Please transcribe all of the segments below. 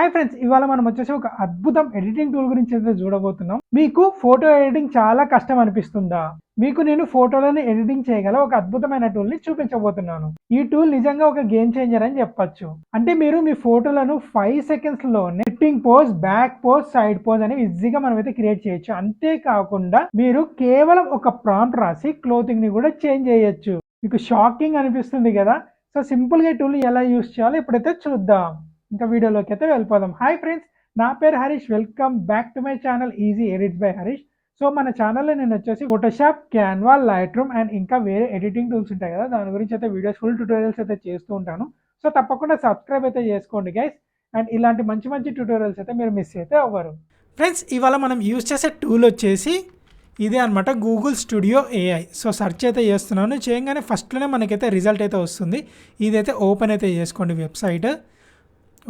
Hi friends, ఇవాళ మనం వచ్చేసి ఒక అద్భుతం ఎడిటింగ్ టూల్ గురించి అయితే చూడబోతున్నాం. మీకు ఫోటో ఎడిటింగ్ చాలా కష్టం అనిపిస్తుందా? మీకు నేను ఫోటోలను ఎడిటింగ్ చేయగల ఒక అద్భుతమైన టూల్ ని చూపించబోతున్నాను. ఈ టూల్ నిజంగా ఒక గేమ్ చేంజర్ అని చెప్పొచ్చు. అంటే మీరు మీ ఫోటోలను 5 సెకండ్స్ లోనే sitting pose, back pose, side pose అని ఈజీగా మనం అయితే క్రియేట్ చేయొచ్చు. అంతేకాకుండా మీరు కేవలం ఒక ప్రాంప్ట్ రాసి క్లోతింగ్ ని కూడా చేంజ్ చేయొచ్చు. మీకు షాకింగ్ అనిపిస్తుంది కదా? సో సింపుల్ గా టూల్ ఎలా యూస్ చేయాలో ఇప్పుడైతే చూద్దాం. ఇంకా వీడియోలోకి అయితే వెళ్ళిపోదాం. హాయ్ ఫ్రెండ్స్, నా పేరు Harish. Welcome back to my channel easy edits by Harish. So మన ఛానల్లో నేను వచ్చేసి Photoshop, Canva, light room and ఇంకా వేరే ఎడిటింగ్ టూల్స్ ఉంటాయి కదా, దాని గురించి అయితే వీడియోస్ ఫుల్ ట్యూటోరియల్స్ అయితే చేస్తూ ఉంటాను. సో తప్పకుండా సబ్స్క్రైబ్ అయితే చేసుకోండి గైస్. అండ్ ఇలాంటి మంచి మంచి ట్యూటోరియల్స్ అయితే మీరు మిస్ అయితే అవ్వరు. ఫ్రెండ్స్, ఇవాళ మనం యూజ్ చేసే టూల్ వచ్చేసి ఇదే అనమాట, Google studio AI. So search అయితే చేస్తున్నాను. చేయగానే ఫస్ట్లోనే మనకైతే రిజల్ట్ అయితే వస్తుంది. ఇదైతే ఓపెన్ అయితే చేసుకోండి వెబ్సైట్.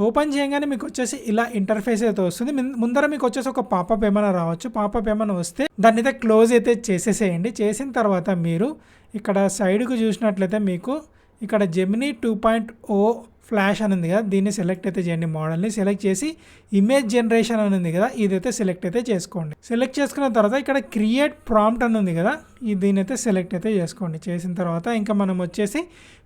ఓపెన్ చేయగానే మీకు వచ్చేసి ఇలా ఇంటర్ఫేస్ అయితే వస్తుంది. ముందర మీకు వచ్చేసి ఒక పాపప్ ఏమైనా రావచ్చు. పాపప్ ఏమైనా వస్తే దాన్ని అయితే క్లోజ్ అయితే చేసేసేయండి. చేసిన తర్వాత మీరు ఇక్కడ సైడ్కు చూసినట్లయితే మీకు ఇక్కడ జెమినీ 2.0 ఫ్లాష్ అని ఉంది కదా, దీన్ని సెలెక్ట్ అయితే చేయండి. మోడల్ని సెలెక్ట్ చేసి ఇమేజ్ జనరేషన్ అని ఉంది కదా, ఇదైతే సెలెక్ట్ అయితే చేసుకోండి. సెలెక్ట్ చేసుకున్న తర్వాత ఇక్కడ క్రియేట్ ప్రాంప్ట్ అని ఉంది కదా, దీని అయితే సెలెక్ట్ అయితే చేసుకోండి. చేసిన తర్వాత ఇంకా మనం వచ్చేసి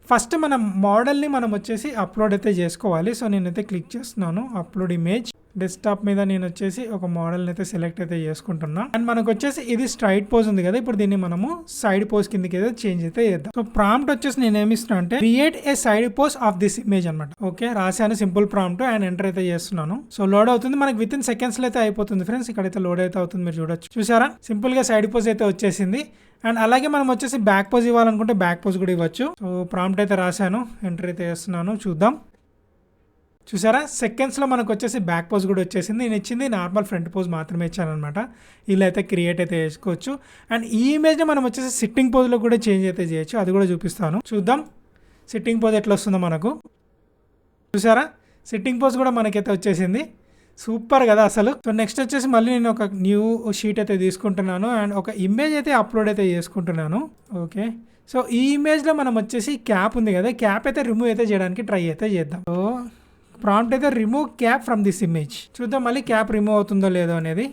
ఫస్ట్ మన మోడల్ని మనం వచ్చేసి అప్లోడ్ అయితే చేసుకోవాలి. సో నేనైతే క్లిక్ చేస్తున్నాను అప్లోడ్ ఇమేజ్. డెస్క్టాప్ మీద నేను వచ్చేసి ఒక మోడల్ని అయితే సెలెక్ట్ అయితే చేసుకుంటున్నా. అండ్ మనకు వచ్చేసి ఇది స్ట్రైట్ పోజ్ ఉంది కదా, ఇప్పుడు దీన్ని మనము సైడ్ పోజ్ కిందకి అయితే చేంజ్ అయితే చేద్దాం. సో ప్రాంప్ట్ వచ్చేసి నేను ఏమిస్తున్నా అంటే create a side pose of this image అనమాట. ఓకే, రాశాను సింపుల్ ప్రాంప్ట్ అండ్ ఎంటర్ అయితే చేస్తున్నాను. సో లోడ్ అవుతుంది, మనకి విత్ ఇన్ సెకండ్స్ లో అయితే అయిపోతుంది ఫ్రెండ్స్. ఇక్కడైతే లోడ్ అయితే అవుతుంది, మీరు చూడొచ్చు. చూసారా, సింపుల్ గా సైడ్ పోజ్ అయితే వచ్చేసింది. అండ్ అలాగే మనం వచ్చేసి బ్యాక్ పోజ్ ఇవ్వాలనుకుంటే బ్యాక్ పోజ్ కూడా ఇవ్వచ్చు. సో ప్రాంప్ట్ అయితే రాశాను, ఎంటర్ అయితే చేస్తున్నాను. చూద్దాం. చూసారా, సెకండ్స్లో మనకు వచ్చేసి బ్యాక్ పోజ్ కూడా వచ్చేసింది. నేను ఇచ్చింది నార్మల్ ఫ్రంట్ పోజ్ మాత్రమే ఇచ్చాను అనమాట. ఇలా అయితే క్రియేట్ అయితే చేసుకోవచ్చు. అండ్ ఈ ఇమేజ్ని మనం వచ్చేసి సిట్టింగ్ పోజ్లో కూడా చేంజ్ అయితే చేయొచ్చు, అది కూడా చూపిస్తాను. చూద్దాం సిట్టింగ్ పోజ్ ఎట్లా వస్తుందో మనకు. చూసారా, సిట్టింగ్ పోజ్ కూడా మనకైతే వచ్చేసింది. సూపర్ కదా అసలు. సో నెక్స్ట్ వచ్చేసి మళ్ళీ నేను ఒక న్యూ షీట్ అయితే తీసుకుంటున్నాను అండ్ ఒక ఇమేజ్ అయితే అప్లోడ్ అయితే చేసుకుంటున్నాను. ఓకే, సో ఈ ఇమేజ్లో మనం వచ్చేసి క్యాప్ ఉంది కదా, క్యాప్ అయితే రిమూవ్ అయితే చేయడానికి ట్రై అయితే చేద్దాం. సో ప్రాంప్ట్ అయితే remove cap from this image. చూద్దాం మళ్ళీ క్యాప్ రిమూవ్ అవుతుందో లేదో అనేది.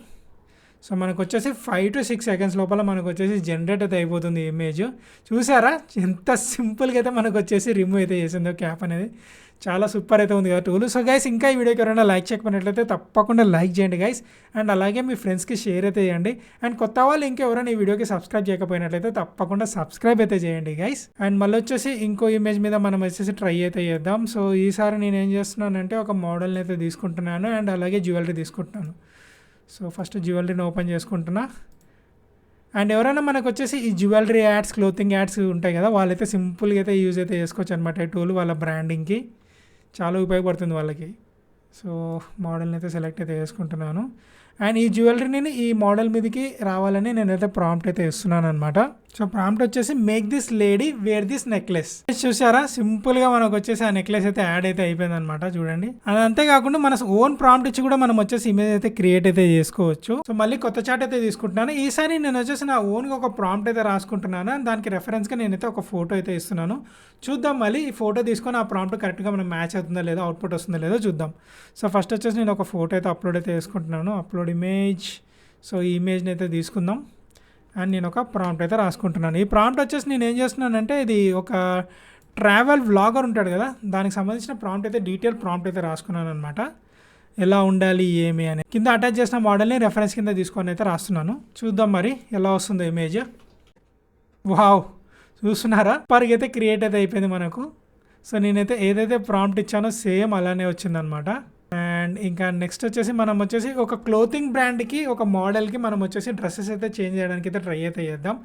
సో మనకు వచ్చేసి 5 to 6 సెకండ్స్ లోపల మనకు వచ్చేసి జనరేట్ అయితే అయిపోతుంది ఇమేజ్. చూసారా ఎంత సింపుల్గా అయితే మనకు వచ్చేసి రిమూవ్ అయితే చేసిందో క్యాప్ అనేది. చాలా సూపర్ అయితే ఉంది కదా టూల్. సో గైస్, ఇంకా ఈ వీడియోకి ఎవరైనా లైక్ చేయకపోయినట్లయితే తప్పకుండా లైక్ చేయండి గైస్. అండ్ అలాగే మీ ఫ్రెండ్స్కి షేర్ అయితే చేయండి. అండ్ కొత్త వాళ్ళు ఇంకెవరైనా ఈ వీడియోకి సబ్స్క్రైబ్ చేయకపోయినట్లయితే తప్పకుండా సబ్స్క్రైబ్ అయితే చేయండి గైస్. అండ్ మళ్ళీ వచ్చేసి ఇంకో ఇమేజ్ మీద మనం వచ్చేసి ట్రై అయితే చేద్దాం. సో ఈసారి నేను ఏం చేస్తున్నానంటే ఒక మోడల్ని అయితే తీసుకుంటున్నాను అండ్ అలాగే జ్యువెలరీ తీసుకుంటున్నాను. సో ఫస్ట్ జ్యువెలరీని ఓపెన్ చేసుకుంటున్నా. అండ్ ఎవరైనా మనకు వచ్చేసి ఈ జ్యువెలరీ యాడ్స్, క్లోతింగ్ యాడ్స్ ఉంటాయి కదా, వాళ్ళైతే సింపుల్గా అయితే యూజ్ అయితే చేసుకోవచ్చు అనమాట. ఈ టూల్ వాళ్ళ బ్రాండింగ్కి చాలా ఉపయోగపడుతుంది వాళ్ళకి. సో మోడల్ని అయితే సెలెక్ట్ అయితే చేసుకుంటున్నాను. అండ్ ఈ జ్యువెలరీని ఈ మోడల్ మీదకి రావాలని నేనైతే ప్రాంప్ట్ అయితే ఇస్తున్నాను అనమాట. సో ప్రాంప్ట్ వచ్చేసి make this lady wear this necklace. చూసారా, సింపుల్గా మనకు వచ్చేసి ఆ నెక్లెస్ అయితే యాడ్ అయితే అయిపోయింది అనమాట. చూడండి, అది అంతేకాకుండా మన ఓన్ ప్రాంప్ట్ ఇచ్చి కూడా మనం వచ్చేసి ఇమేజ్ అయితే క్రియేట్ అయితే చేసుకోవచ్చు. సో మళ్ళీ కొత్త చాట్ అయితే తీసుకుంటున్నాను. ఈసారి నేను వచ్చేసి నా ఓన్గా ఒక ప్రాంప్ట్ అయితే రాసుకుంటున్నాను. దానికి రెఫరెన్స్గా నేనైతే ఒక ఫోటో అయితే ఇస్తున్నాను. చూద్దాం మళ్ళీ ఈ ఫోటో తీసుకొని ఆ ప్రాంప్ట్ కరెక్ట్గా మనం మ్యాచ్ అవుతుందో లేదో, అవుట్పుట్ వస్తుందో లేదో చూద్దాం. సో ఫస్ట్ వచ్చేసి నేను ఒక ఫోటో అయితే అప్లోడ్ అయితే చేసుకుంటున్నాను. Upload image. సో ఈ ఇమేజ్ని అయితే తీసుకుందాం అండ్ నేను ఒక ప్రాంప్ట్ అయితే రాసుకుంటున్నాను. ఈ ప్రాంప్ట్ వచ్చేసి నేను ఏం చేస్తున్నానంటే ఇది ఒక ట్రావెల్ వ్లాగర్ ఉంటాడు కదా, దానికి సంబంధించిన ప్రాంప్ట్ అయితే డీటెయిల్ ప్రాంప్ట్ అయితే రాసుకున్నాను అనమాట. ఎలా ఉండాలి ఏమి అని కింద అటాచ్ చేసిన మోడల్ని రెఫరెన్స్ కింద తీసుకొని అయితే రాస్తున్నాను. చూద్దాం మరి ఎలా వస్తుందో ఇమేజ్. వావ్, చూస్తున్నారా, పరిగైతే క్రియేట్ అయితే అయిపోయింది మనకు. సో నేనైతే ఏదైతే ప్రాంప్ట్ ఇచ్చానో సేమ్ అలానే వచ్చిందనమాట. అండ్ ఇంకా నెక్స్ట్ వచ్చేసి మనం వచ్చేసి ఒక క్లోతింగ్ బ్రాండ్కి, ఒక మోడల్కి మనం వచ్చేసి డ్రెస్సెస్ అయితే చేంజ్ చేయడానికి అయితే ట్రై అయితే చేద్దాం.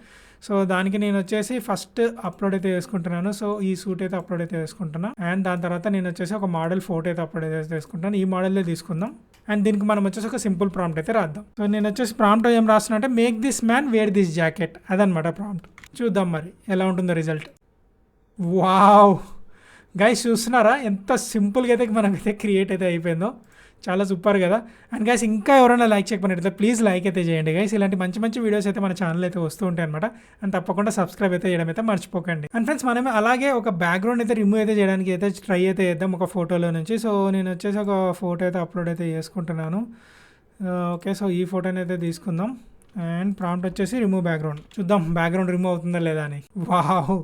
సో దానికి నేను వచ్చేసి ఫస్ట్ అప్లోడ్ అయితే చేసుకుంటున్నాను. సో ఈ సూట్ అయితే అప్లోడ్ అయితే చేసుకుంటున్నాను. అండ్ దాని తర్వాత నేను వచ్చేసి ఒక మోడల్ ఫోటో అయితే అప్లోడ్ అయితే చేసుకుంటాను. ఈ మోడల్లో తీసుకుందాం. అండ్ దీనికి మనం వచ్చేసి ఒక సింపుల్ ప్రాంప్ట్ అయితే రాద్దాం. సో నేను వచ్చేసి ప్రాంప్ట్ ఏం రాస్తున్నా అంటే make this man where this jacket, అదనమాట ప్రాంప్ట్. చూద్దాం మరి ఎలా ఉంటుందో రిజల్ట్. వావ్ గైస్, చూస్తున్నారా ఎంత సింపుల్గా అయితే మనకైతే క్రియేట్ అయితే అయిపోయిందో. చాలా సూపర్ కదా. అండ్ గైస్ ఇంకా ఎవరైనా లైక్ చేయకపోయినట్లయితే ప్లీజ్ లైక్ అయితే చేయండి గైస్. ఇలాంటి మంచి మంచి వీడియోస్ అయితే మన ఛానల్ అయితే వస్తూ ఉంటాయి అనమాట. అండ్ తప్పకుండా సబ్స్క్రైబ్ అయితే చేయడం అయితే మర్చిపోకండి. అండ్ ఫ్రెండ్స్ మనం అలాగే ఒక బ్యాక్గ్రౌండ్ అయితే రిమూవ్ అయితే చేయడానికి అయితే ట్రై అయితే చేద్దాం ఒక ఫోటోలో నుంచి. సో నేను వచ్చేసి ఒక ఫోటో అయితే అప్లోడ్ అయితే చేసుకుంటున్నాను. ఓకే, సో ఈ ఫోటోని అయితే తీసుకుందాం. అండ్ ప్రాంప్ట్ వచ్చేసి రిమూవ్ బ్యాక్గ్రౌండ్. చూద్దాం బ్యాక్గ్రౌండ్ రిమూవ్ అవుతుందా లేదా అని. వావ్,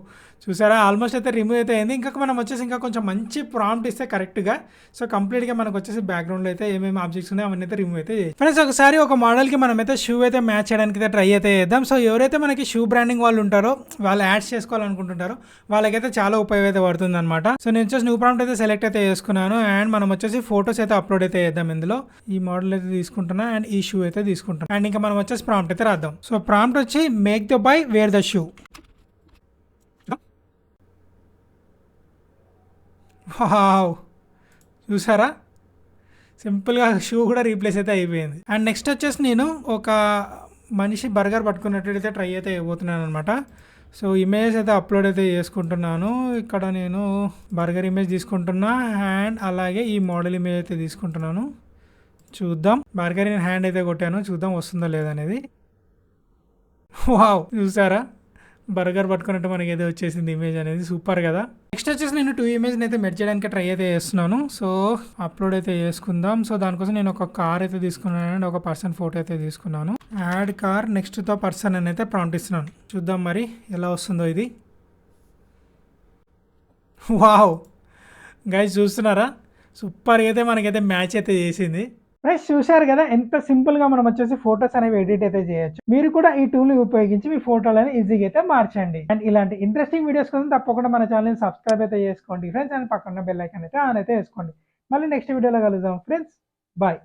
చూసారా ఆల్మోస్ట్ అయితే రిమూవ్ అయితే అయింది. ఇంకా మనం వచ్చేసి ఇంకా కొంచెం మంచి ప్రాంప్ట్ ఇస్తే కరెక్ట్గా సో కంప్లీట్గా మనకు వచ్చేసి బ్యాక్గ్రౌండ్లో అయితే ఏమేమి ఆబ్జెక్ట్స్ ఉన్నాయో అవన్నీ అయితే రిమూవ్ అయితే చేయాలి. ఫ్రెండ్స్ ఒకసారి ఒక మోడల్కి మనం అయితే షూ అయితే మ్యాచ్ చేయడానికి అయితే ట్రై అయితే చేద్దాం. సో ఎవరైతే మనకి షూ బ్రాండింగ్ వాళ్ళు ఉంటారో వాళ్ళు యాడ్స్ చేసుకోవాలనుకుంటుంటారో వాళ్ళకైతే చాలా ఉపయోగం అయితే పడుతుంది అనమాట. సో నేను వచ్చేసి న్యూ ప్రాంప్ట్ అయితే సెలెక్ట్ అయితే చేసుకున్నాను. అండ్ మనం వచ్చేసి ఫోటోస్ అయితే అప్లోడ్ అయితే చేద్దాం. ఇందులో ఈ మోడల్ అయితే తీసుకుంటున్నా అండ్ ఈ షూ అయితే తీసుకుంటాం. అండ్ ఇంకా మనం వచ్చేసి ప్రాంప్ట్ అయితే రాద్దాం. సో ప్రాంప్ట్ వచ్చి make the by wear the shoe. Wow, చూసారా సింపుల్గా షూ కూడా రీప్లేస్ అయితే అయిపోయింది. అండ్ నెక్స్ట్ వచ్చేసి నేను ఒక మనిషి బర్గర్ పట్టుకున్నట్టయితే ట్రై అయితే అయిపోతున్నాను అనమాట. సో ఇమేజ్ అయితే అప్లోడ్ అయితే చేసుకుంటున్నాను. ఇక్కడ నేను బర్గర్ ఇమేజ్ తీసుకుంటున్నా అండ్ అలాగే ఈ మోడల్ ఇమేజ్ అయితే తీసుకుంటున్నాను. చూద్దాం, బర్గర్ నేను హ్యాండ్ అయితే కొట్టాను, చూద్దాం వస్తుందో లేదనేది. వావ్, చూసారా బర్గర్ పట్టుకున్నట్టు మనకి ఏదో వచ్చేసింది ఇమేజ్ అనేది. సూపర్ కదా. నెక్స్ట్ వచ్చేసి నేను 2 ఇమేజ్ని అయితే మెర్జ్ చేయడానికి ట్రై అయితే చేస్తున్నాను. సో అప్లోడ్ అయితే చేసుకుందాం. సో దానికోసం నేను ఒక కార్ అయితే తీసుకున్నాను అండ్ ఒక పర్సన్ ఫోటో అయితే తీసుకున్నాను. యాడ్ కార్ నెక్స్ట్ తో పర్సన్ అని అయితే ప్రాంప్ట్ ఇస్తున్నాను. చూద్దాం మరి ఎలా వస్తుందో ఇది. వావ్ గైస్, చూస్తున్నారా సూపర్గా అయితే మనకైతే మ్యాచ్ అయితే చేసింది. ఫ్రెండ్స్ చూశారు కదా ఎంత సింపుల్గా మనం వచ్చేసి ఫోటోస్ అనేవి ఎడిట్ అయితే చేయొచ్చు. మీరు కూడా ఈ టూల్ ఉపయోగించి మీ ఫోటోలను ఈజీగా అయితే మార్చండి. అండ్ ఇలాంటి ఇంట్రెస్టింగ్ వీడియోస్ కోసం తప్పకుండా మన ఛానల్ని సబ్స్క్రైబ్ అయితే చేసుకోండి ఫ్రెండ్స్. అండ్ పక్కన బెల్ ఐకాన్ అయితే ఆన్ అయితే వేసుకోండి. మళ్ళీ నెక్స్ట్ వీడియోలో కలుద్దాం ఫ్రెండ్స్. బాయ్.